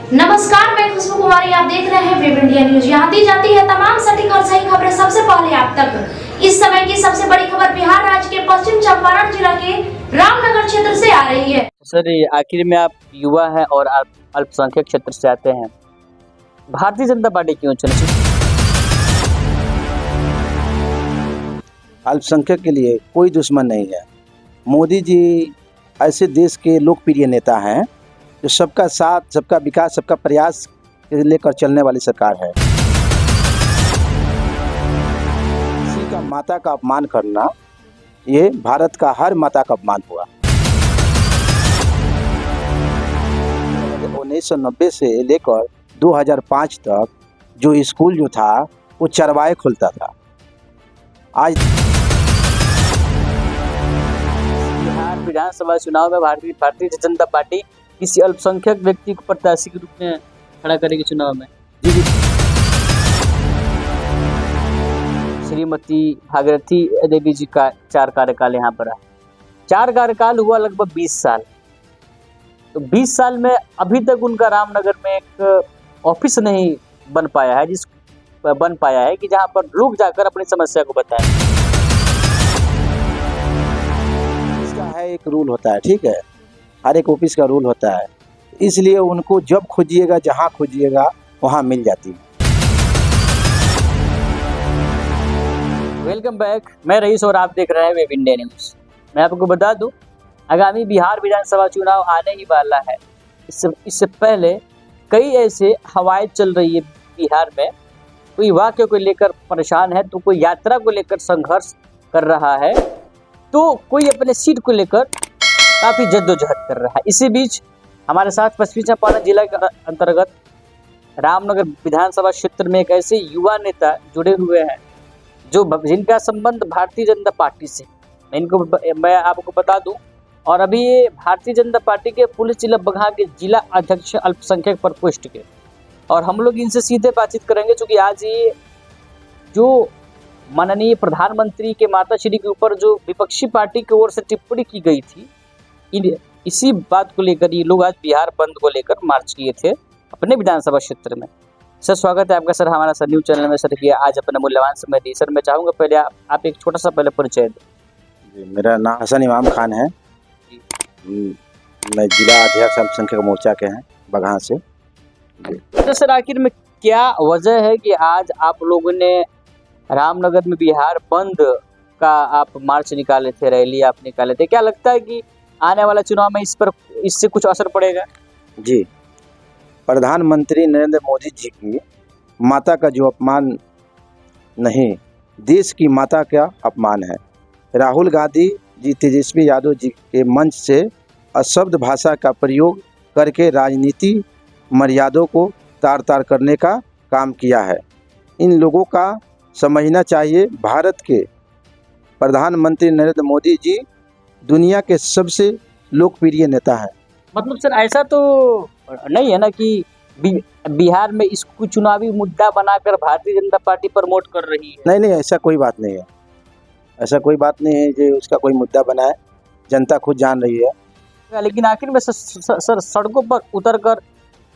नमस्कार, मैं खुशबू कुमारी। आप देख रहे हैं वेब इंडिया न्यूज। यहाँ दी जाती है तमाम सटीक और सही खबरें सबसे पहले आप तक। इस समय की सबसे बड़ी खबर बिहार राज्य के पश्चिम चंपारण जिला के रामनगर क्षेत्र से आ रही है। सर, आखिर में आप युवा हैं और आप अल्पसंख्यक क्षेत्र से आते हैं, भारतीय जनता पार्टी क्यों चुनी? अल्पसंख्यक के लिए कोई दुश्मन नहीं है। मोदी जी ऐसे देश के लोकप्रिय नेता हैं जो सबका साथ, सबका विकास, सबका प्रयास लेकर चलने वाली सरकार है। किसी का माता का अपमान करना, ये भारत का हर माता का अपमान हुआ। 1990 से लेकर 2005 तक जो स्कूल जो था वो चरवाहे खुलता था। आज बिहार विधानसभा चुनाव में भारतीय जनता पार्टी किसी अल्पसंख्यक व्यक्ति को प्रत्याशी के रूप में खड़ा करेगी चुनाव में। श्रीमती भागीरथी देवी जी का 4 कार्यकाल यहाँ पर है। 4 कार्यकाल हुआ लगभग 20 साल। तो 20 साल में अभी तक उनका रामनगर में एक ऑफिस नहीं बन पाया है कि जहाँ पर लोग जाकर अपनी समस्या को बताएं। इसका है एक रूल होता है, ठीक है, हर एक ऑफिस का रूल होता है, इसलिए उनको जब खोजिएगा, जहाँ खोजिएगा वहाँ मिल जाती है। वेलकम बैक, मैं रईस और आप देख रहे हैं वेब इंडिया न्यूज। मैं आपको बता दूं, आगामी बिहार विधानसभा चुनाव आने ही वाला है। इससे पहले कई ऐसे हवाएं चल रही है बिहार में। कोई वाक्य को लेकर परेशान है, तो कोई यात्रा को लेकर संघर्ष कर रहा है, तो कोई अपने सीट को लेकर काफ़ी जद्दोजहद कर रहा है। इसी बीच हमारे साथ पश्चिमी चंपारण जिला के अंतर्गत रामनगर विधानसभा क्षेत्र में एक ऐसे युवा नेता जुड़े हुए हैं जिनका संबंध भारतीय जनता पार्टी से। मैं आपको बता दूं, और अभी ये भारतीय जनता पार्टी के पुलिस जिला बगहा के जिला अध्यक्ष अल्पसंख्यक प्रकोष्ठ के, और हम लोग इनसे सीधे बातचीत करेंगे, क्योंकि आज ये जो माननीय प्रधानमंत्री के माताश्री के ऊपर जो विपक्षी पार्टी की ओर से टिप्पणी की गई थी, इसी बात को लेकर ये लोग आज बिहार बंद को लेकर मार्च किए थे अपने विधानसभा क्षेत्र में। सर, स्वागत है आपका सर हमारा सर न्यूज चैनल में। सर, आज अपना मूल्यवान समय दी। सर, मैं चाहूँगा पहले आप एक छोटा सा पहले परिचय दें। जी, मेरा नाम हसन इमाम खान है। मैं जिला अध्यक्ष अल्पसंख्यक मोर्चा के हैं बगहा से। तो सर, आखिर में क्या वजह है कि आज आप लोगों ने रामनगर में बिहार बंद का आप मार्च निकाले थे, रैली आप निकाले थे? क्या लगता है कि आने वाला चुनाव में इससे कुछ असर पड़ेगा? जी, प्रधानमंत्री नरेंद्र मोदी जी की माता का जो अपमान नहीं, देश की माता का अपमान है। राहुल गांधी जी तेजस्वी यादव जी के मंच से अशब्द भाषा का प्रयोग करके राजनीति मर्यादों को तार तार करने का काम किया है। इन लोगों का समझना चाहिए, भारत के प्रधानमंत्री नरेंद्र मोदी जी दुनिया के सबसे लोकप्रिय नेता हैं। मतलब सर, ऐसा तो नहीं है ना कि बिहार में इसको चुनावी मुद्दा बनाकर भारतीय जनता पार्टी प्रमोट कर रही है? नहीं, ऐसा कोई बात नहीं है। ऐसा कोई बात नहीं है जो उसका कोई मुद्दा बनाए, जनता खुद जान रही है। लेकिन आखिर में सर सड़कों पर उतर कर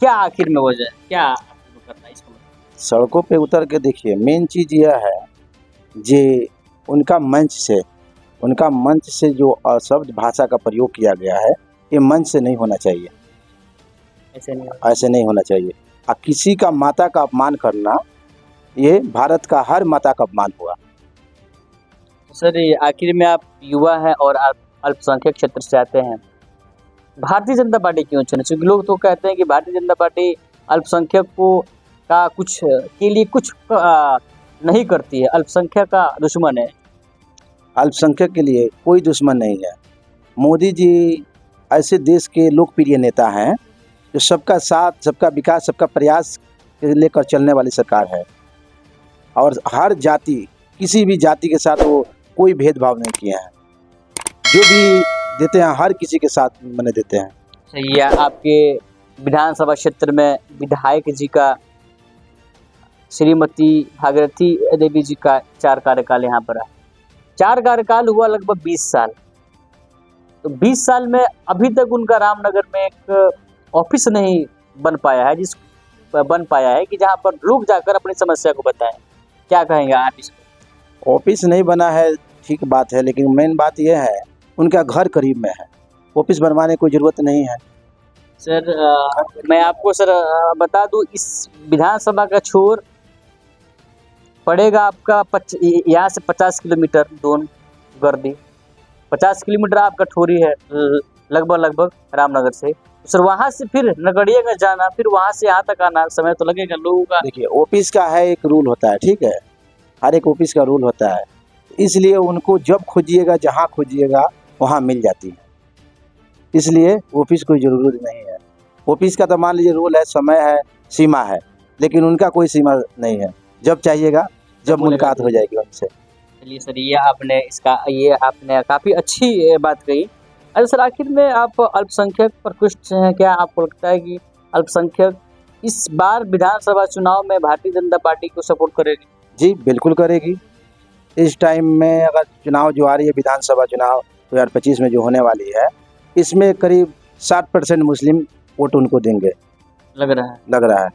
क्या आखिर में वजह है, क्या करना है इसको? सड़कों पे उतर के देखिए, मेन चीज़ यह है जे उनका मंच से जो अशब्द भाषा का प्रयोग किया गया है, ये मंच से नहीं होना चाहिए। ऐसे नहीं होना चाहिए। और किसी का माता का अपमान करना, ये भारत का हर माता का अपमान हुआ। सर, आखिर में आप युवा हैं और आप अल्पसंख्यक क्षेत्र से आते हैं, भारतीय जनता पार्टी क्यों चुनी? क्योंकि लोग तो कहते हैं कि भारतीय जनता पार्टी अल्पसंख्यक को का कुछ के लिए कुछ नहीं करती है, अल्पसंख्यक का दुश्मन है। अल्पसंख्यक के लिए कोई दुश्मन नहीं है। मोदी जी ऐसे देश के लोकप्रिय नेता हैं जो सबका साथ, सबका विकास, सबका प्रयास लेकर चलने वाली सरकार है। और हर जाति, किसी भी जाति के साथ वो कोई भेदभाव नहीं किए हैं। जो भी देते हैं हर किसी के साथ मैंने देते हैं। सही है। आपके विधानसभा क्षेत्र में विधायक जी का, श्रीमती भागीरथी देवी जी का 4 कार्यकाल यहाँ पर है। 4 कार्यकाल हुआ लगभग 20 साल। तो 20 साल में अभी तक उनका रामनगर में एक ऑफिस नहीं बन पाया है कि जहाँ पर लोग जाकर अपनी समस्या को बताएं। क्या कहेंगे आप इसको? ऑफिस नहीं बना है, ठीक बात है, लेकिन मेन बात यह है उनका घर करीब में है, ऑफिस बनवाने की कोई ज़रूरत नहीं है। सर मैं आपको सर बता दूं, इस विधानसभा का छोर पड़ेगा आपका यहाँ से 50 किलोमीटर दूर गर्दी, 50 किलोमीटर आपका ठोरी है लगभग रामनगर से। सर वहाँ से फिर नगड़िया जाना, फिर वहाँ से यहाँ तक आना, समय तो लगेगा लोगों का। देखिए, ऑफिस का है एक रूल होता है, ठीक है, हर एक ऑफिस का रूल होता है, इसलिए उनको जब खोजिएगा जहाँ खोजिएगा वहाँ मिल जाती है, इसलिए ऑफिस कोई ज़रूरत नहीं है। ऑफिस का तो मान लीजिए रूल है, समय है, सीमा है, लेकिन उनका कोई सीमा नहीं है, जब चाहिएगा जब मुलाकात हो जाएगी उनसे। चलिए सर, ये आपने काफ़ी अच्छी बात कही। अच्छा सर, आखिर में आप अल्पसंख्यक प्रकोष्ठ हैं, क्या आपको लगता है कि अल्पसंख्यक इस बार विधानसभा चुनाव में भारतीय जनता पार्टी को सपोर्ट करेगी? जी बिल्कुल करेगी। इस टाइम में अगर चुनाव जो आ रही है, विधानसभा चुनाव 2025 में जो होने वाली है, इसमें करीब 60% मुस्लिम वोट उनको देंगे, लग रहा है।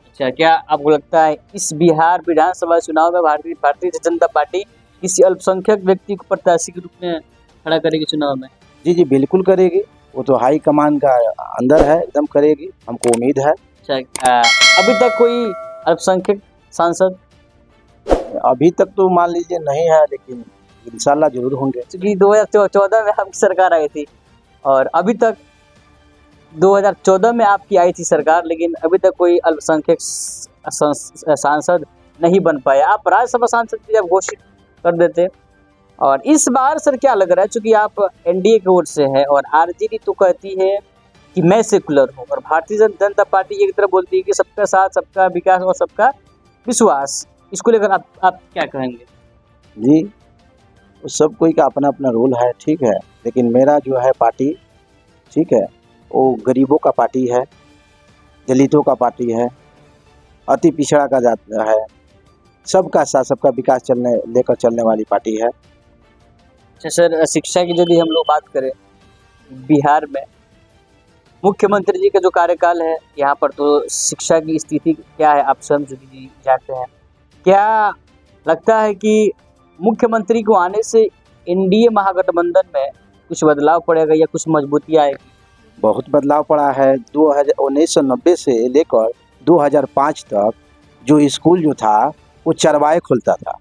अच्छा, क्या आपको लगता है इस बिहार विधानसभा चुनाव में भारतीय जनता पार्टी किसी अल्पसंख्यक व्यक्ति को प्रत्याशी के रूप में खड़ा करेगी चुनाव में? जी बिल्कुल करेगी, वो तो हाई कमान का अंदर है, एकदम करेगी, हमको उम्मीद है। अच्छा, अभी तक कोई अल्पसंख्यक सांसद? अभी तक तो मान लीजिए नहीं है, लेकिन इंशाल्लाह जरूर होंगे। क्योंकि 2014 में आपकी सरकार आई थी और अभी तक 2014 में आपकी आई थी सरकार, लेकिन अभी तक कोई अल्पसंख्यक सांसद नहीं बन पाया। आप राज्यसभा सांसद भी आप घोषित कर देते। और इस बार सर क्या लग रहा है, चूंकि आप एनडीए की ओर से है और आरजेडी तो कहती है कि मैं सेकुलर हूँ, और भारतीय जनता पार्टी एक तरफ बोलती है कि सबका साथ, सबका विकास और सबका विश्वास, इसको लेकर आप क्या कहेंगे? जी, सब कोई का अपना अपना रोल है, ठीक है, लेकिन मेरा जो है पार्टी, ठीक है, वो गरीबों का पार्टी है, दलितों का पार्टी है, अति पिछड़ा का जाता है, सबका साथ, सबका विकास लेकर चलने वाली पार्टी है। अच्छा सर, शिक्षा की यदि हम लोग बात करें, बिहार में मुख्यमंत्री जी का जो कार्यकाल है, यहाँ पर तो शिक्षा की स्थिति क्या है आप स्वयं जी जानते हैं। क्या लगता है कि मुख्यमंत्री को आने से एनडीए महागठबंधन में कुछ बदलाव पड़ेगा या कुछ मजबूती आएगी? बहुत बदलाव पड़ा है। 1990 से लेकर 2005 तक जो स्कूल जो था वो चरवाहे खुलता था।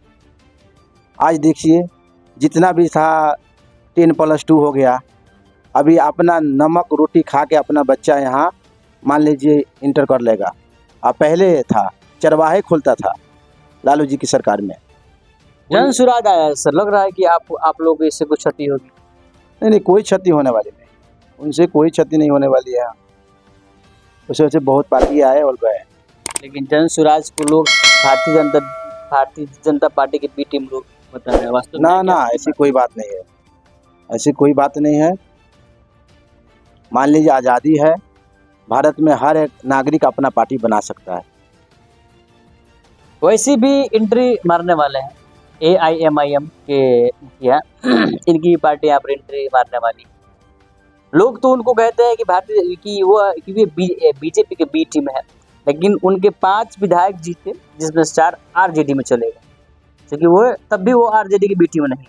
आज देखिए जितना भी था 10+2 हो गया। अभी अपना नमक रोटी खा के अपना बच्चा यहाँ मान लीजिए इंटर कर लेगा। अब पहले था चरवाहे खुलता था लालू जी की सरकार में। जन सुराज आया है सर, लग रहा है कि आप लोगों को इससे कुछ क्षति होगी? नहीं, कोई क्षति होने वाली नहीं, उनसे कोई क्षति नहीं होने वाली है। उसे वैसे बहुत पार्टी आए और गए, लेकिन जन सुराज को लोग भारतीय जनता पार्टी के बी टीम लोग बता रहे हैं। वास्तव में ना ऐसी कोई बात नहीं है, ऐसी कोई बात नहीं है। मान लीजिए आज़ादी है, भारत में हर एक नागरिक अपना पार्टी बना सकता है। वैसे भी एंट्री मारने वाले हैं AIMIM के मुखिया, इनकी पार्टी यहाँ पर एंट्री मारने वाली। लोग तो उनको कहते हैं कि वो बीजेपी के बी टीम है, लेकिन उनके 5 विधायक जीते जिसमें 4 आरजेडी में चले गए, क्योंकि वो तब भी वो आरजेडी की बी टीम नहीं,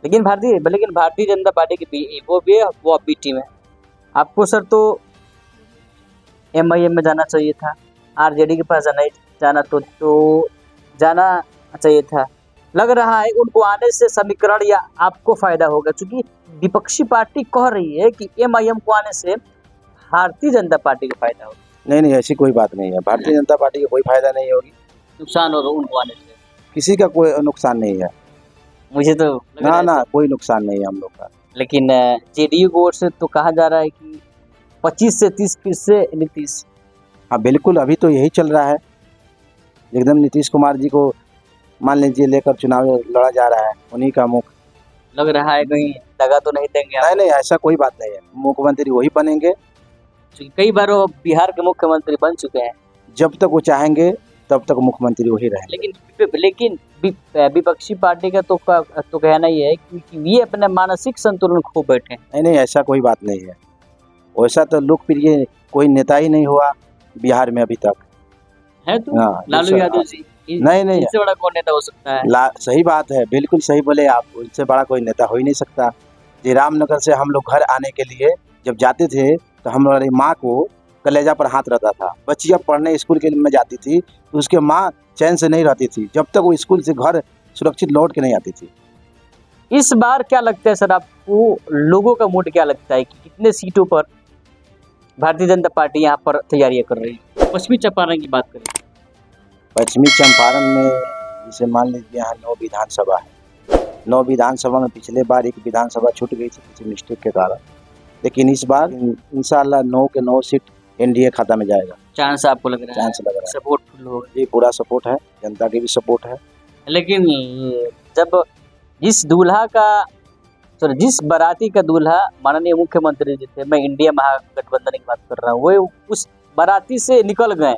लेकिन भारतीय जनता पार्टी की वो बी टीम है। आपको सर तो MIM में जाना चाहिए था, आरजेडी के पास जाना चाहिए था। लग रहा है उनको आने से समीकरण या आपको फायदा होगा, क्योंकि विपक्षी पार्टी कह रही है कि MIM को आने से भारतीय जनता पार्टी को फायदा होगा। नहीं, ऐसी कोई बात नहीं है। भारतीय जनता पार्टी को कोई फायदा नहीं होगी, नुकसान होगा उनको आने से। किसी का कोई नुकसान नहीं है। मुझे तो ना कोई नुकसान नहीं है हम लोग का। लेकिन जेडीयू की ओर से तो कहा जा रहा है कि 25 से 30 फिर से नीतीश। हाँ बिल्कुल, अभी तो यही चल रहा है, एकदम नीतीश कुमार जी को मान लीजिए लेकर चुनाव लड़ा जा रहा है, उन्हीं का मुख लग रहा है, कहीं दगा तो नहीं देंगे? नहीं, ऐसा कोई बात नहीं है। मुख्यमंत्री वही बनेंगे, कई बार वो बिहार के मुख्यमंत्री बन चुके हैं। जब तक वो चाहेंगे तब तक मुख्यमंत्री वही रहेंगे। लेकिन विपक्षी पार्टी का तो कहना ही है कि ये अपने मानसिक संतुलन खो बैठे हैं। नहीं, ऐसा कोई बात नहीं है। वैसा तो लोकप्रिय कोई नेता ही नहीं हुआ बिहार में अभी तक। है तो हाँ, लालू दूसरा- यादव जी नहीं इससे बड़ा कौन नेता हो सकता है? सही बात है, बिल्कुल सही बोले आप, उनसे बड़ा कोई नेता हो ही नहीं सकता। जी रामनगर से हम लोग घर आने के लिए जब जाते थे तो हमारी माँ को कलेजा पर हाथ रहता था। बच्ची जब पढ़ने स्कूल के में जाती थी तो उसके माँ चैन से नहीं रहती थी जब तक वो स्कूल से घर सुरक्षित लौट के नहीं आती थी। इस बार क्या लगता है सर आपको, लोगों का मूड क्या लगता है कि कितने सीटों पर भारतीय जनता पार्टी यहाँ पर तैयारियां कर रही है? पश्चिमी चंपारण की बात करें, पश्चिमी चंपारण में जैसे मान लीजिए यहाँ 9 विधानसभा है। 9 विधानसभा में पिछले बार एक विधानसभा छूट गई थी किसी मिस्टेक के कारण, लेकिन इस बार इंशाल्लाह 9 के 9 सीट एनडीए खाता में जाएगा। चांस आपको लग रहा है? चांस लग रहा है, सपोर्ट फुल होगा। जी पूरा सपोर्ट है, जनता की भी सपोर्ट है। लेकिन जब जिस बाराती का दूल्हा माननीय मुख्यमंत्री जी थे, मैं इंडिया महागठबंधन की बात कर रहा हूँ, वो उस बाराती से निकल गए,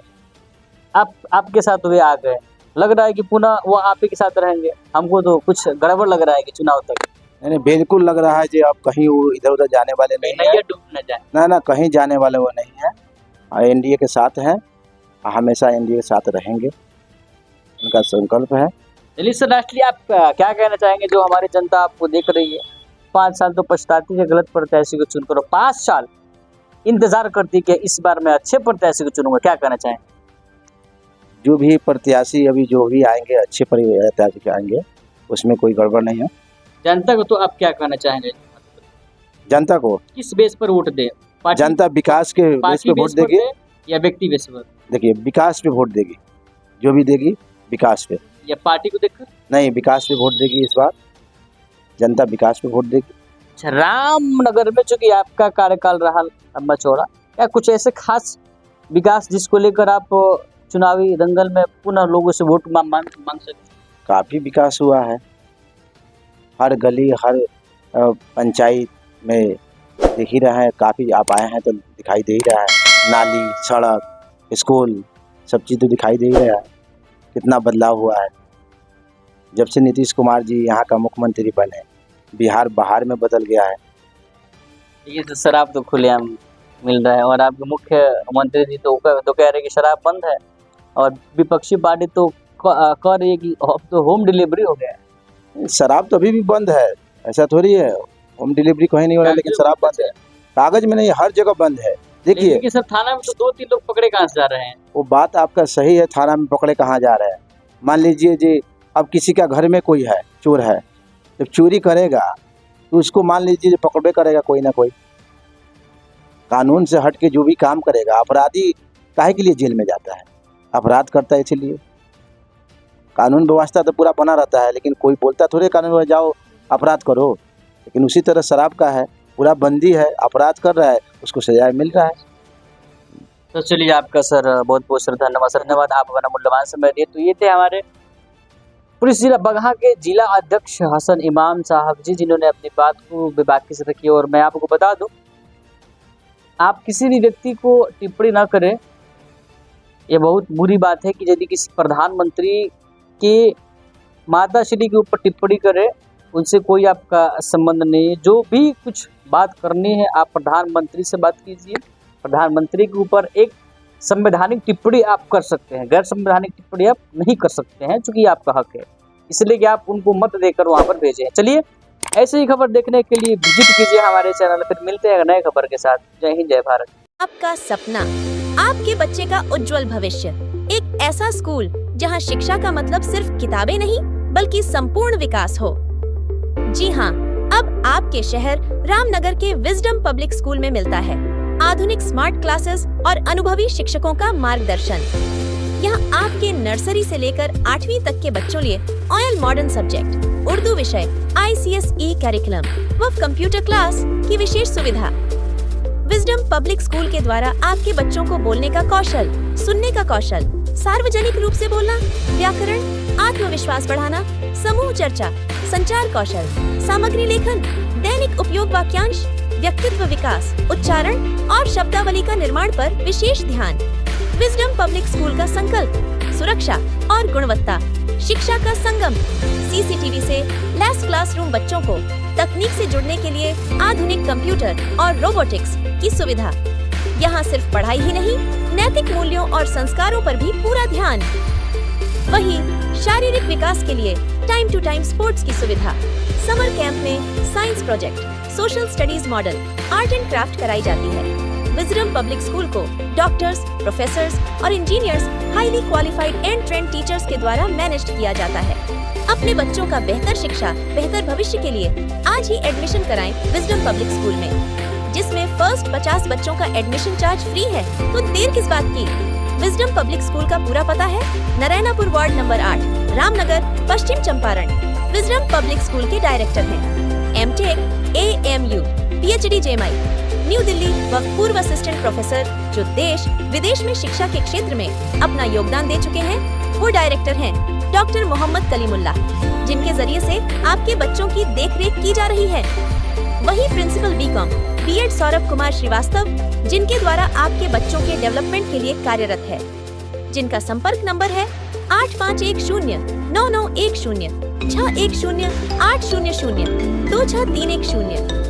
आपके साथ हुए आ गए, लग रहा है कि पुनः वो आप ही के साथ रहेंगे। हमको तो कुछ गड़बड़ लग रहा है कि चुनाव तक नहीं बिल्कुल लग रहा है जी, अब कहीं वो इधर उधर जाने वाले नहीं है, नैया डूब न जाए। ना कहीं जाने वाले वो नहीं है, एनडीए के साथ हैं, हमेशा एनडीए के साथ रहेंगे, उनका संकल्प है। चलिए सर, लास्टली आप क्या कहना चाहेंगे जो हमारी जनता आपको देख रही है? 5 साल तो पछताती है गलत प्रत्याशी को चुनकर, 5 साल इंतजार करती कि इस बार मैं अच्छे प्रत्याशी को चुनूंगा, क्या कहना चाहें? जो भी प्रत्याशी अभी जो भी आएंगे अच्छे प्रत्याशी आएंगे, उसमें कोई गड़बड़ नहीं है। जनता को तो आप क्या कहना चाहेंगे? जनता को किस बेस पर वोट दे? जनता विकास के बेस पे वोट देगी या व्यक्ति बेस पर? देखिए विकास पे वोट देगी, जो भी देगी विकास पे, या पार्टी को देखकर? नहीं विकास पे वोट देगी। इस बार जनता विकास पे वोट देगी। अच्छा, रामनगर में चूंकि आपका कार्यकाल रहा लंबा चौड़ा, क्या कुछ ऐसे खास विकास जिसको लेकर आप चुनावी दंगल में पुनः लोगों से वोट मांग सकते? काफी विकास हुआ है, हर गली हर पंचायत में देख ही रहे हैं, काफी आप आए हैं तो दिखाई दे ही रहा है, नाली सड़क स्कूल सब चीज़ तो दिखाई दे ही रहा है। कितना बदलाव हुआ है जब से नीतीश कुमार जी यहाँ का मुख्यमंत्री बने, बिहार बाहर में बदल गया है। ये तो शराब तो खुलेआम मिल रहा है, और आपके मुख्यमंत्री जी तो कह रहे कि शराब बंद है, और विपक्षी पार्टी तो कह रही है कि अब तो होम डिलीवरी हो गया है। शराब तो अभी भी बंद है, ऐसा थोड़ी है, होम डिलीवरी कहीं नहीं हो रहा है, लेकिन शराब बंद है। कागज में नहीं, हर जगह बंद है। देखिए सर, थाना में तो 2-3 लोग पकड़े कहाँ से जा रहे हैं? वो बात आपका सही है, थाना में पकड़े कहाँ जा रहे हैं। मान लीजिए जी अब किसी का घर में कोई है, चोर है, जब चोरी करेगा तो उसको मान लीजिए पकड़े करेगा कोई ना कोई, कानून से हट के जो भी काम करेगा। अपराधी काहे के लिए जेल में जाता है? अपराध करता है, इसलिए कानून व्यवस्था तो पूरा बना रहता है, लेकिन कोई बोलता थोड़े कानून में जाओ अपराध करो। लेकिन उसी तरह शराब का है, पूरा बंदी है, अपराध कर रहा है उसको सजा मिल रहा है। तो चलिए, आपका सर बहुत बहुत सर धन्यवाद, आप अपना मूल्यवान समय दिए। तो ये थे हमारे पुलिस जिला बगहा के जिला अध्यक्ष हसन इमाम साहब जी, जिन्होंने अपनी बात को बेबाकी से रखी। और मैं आपको बता दूं, आप किसी भी व्यक्ति को टिप्पणी ना करें, ये बहुत बुरी बात है कि यदि किसी प्रधानमंत्री के माताश्री के ऊपर टिप्पणी करे, उनसे कोई आपका संबंध नहीं है। जो भी कुछ बात करनी है आप प्रधानमंत्री से बात कीजिए। प्रधानमंत्री के ऊपर एक संवैधानिक टिप्पणी आप कर सकते हैं, गैर संवैधानिक टिप्पणी आप नहीं कर सकते हैं, चूंकि आपका हक है, इसलिए कि आप उनको मत देकर वहां पर भेजें। चलिए, ऐसे ही खबर देखने के लिए विजिट कीजिए हमारे चैनल। फिर मिलते हैं नए खबर के साथ। जय हिंद, जय भारत। आपका सपना, आपके बच्चे का उज्जवल भविष्य, एक ऐसा स्कूल जहां शिक्षा का मतलब सिर्फ किताबें नहीं बल्कि संपूर्ण विकास हो। जी हाँ, अब आपके शहर रामनगर के विजडम पब्लिक स्कूल में मिलता है आधुनिक स्मार्ट क्लासेस और अनुभवी शिक्षकों का मार्गदर्शन। यहाँ आपके नर्सरी से लेकर 8वीं तक के बच्चों लिए ऑयल मॉडर्न सब्जेक्ट, उर्दू विषय, ICSE कैरिकुलम व कंप्यूटर क्लास की विशेष सुविधा। विजडम पब्लिक स्कूल के द्वारा आपके बच्चों को बोलने का कौशल, सुनने का कौशल, सार्वजनिक रूप से बोलना, व्याकरण, आत्मविश्वास बढ़ाना, समूह चर्चा, संचार कौशल, सामग्री लेखन, दैनिक उपयोग वाक्यांश, व्यक्तित्व विकास, उच्चारण और शब्दावली का निर्माण पर विशेष ध्यान। विजडम पब्लिक स्कूल का संकल्प सुरक्षा और गुणवत्ता, शिक्षा का संगम। CCTV से लैस क्लासरूम, बच्चों को तकनीक से जुड़ने के लिए आधुनिक कंप्यूटर और रोबोटिक्स की सुविधा। यहाँ सिर्फ पढ़ाई ही नहीं, नैतिक मूल्यों और संस्कारों पर भी पूरा ध्यान। वहीं शारीरिक विकास के लिए टाइम टू टाइम स्पोर्ट्स की सुविधा। समर कैंप में science project, social studies model, art and craft कराई जाती है। विजडम पब्लिक स्कूल को डॉक्टर्स, प्रोफेसर्स और engineers, highly qualified and trend teachers के द्वारा मैनेज किया जाता है। अपने बच्चों का बेहतर शिक्षा, बेहतर भविष्य के लिए आज ही एडमिशन कराएं विजडम पब्लिक स्कूल में, जिसमें फर्स्ट 50 बच्चों का एडमिशन चार्ज फ्री है। तो देर किस बात की? विजडम पब्लिक स्कूल का पूरा पता है Narayanapur ward number 8, Ramnagar, Paschim Champaran. Wisdom Public School के डायरेक्टर हैं MTech, AMU, PhD JMI, new Delhi व पूर्व असिस्टेंट प्रोफेसर जो देश विदेश में शिक्षा के क्षेत्र में अपना योगदान दे चुके हैं। वो डायरेक्टर हैं डॉक्टर मोहम्मद कलीमुल्लाह, जिनके जरिए से आपके बच्चों की देखरेख की जा रही है। वही principal BCom, B.Ed Saurabh Kumar Srivastava, जिनके द्वारा आपके बच्चों के डेवलपमेंट के लिए कार्यरत है, जिनका संपर्क नंबर है 8510 9910 610 800 26310।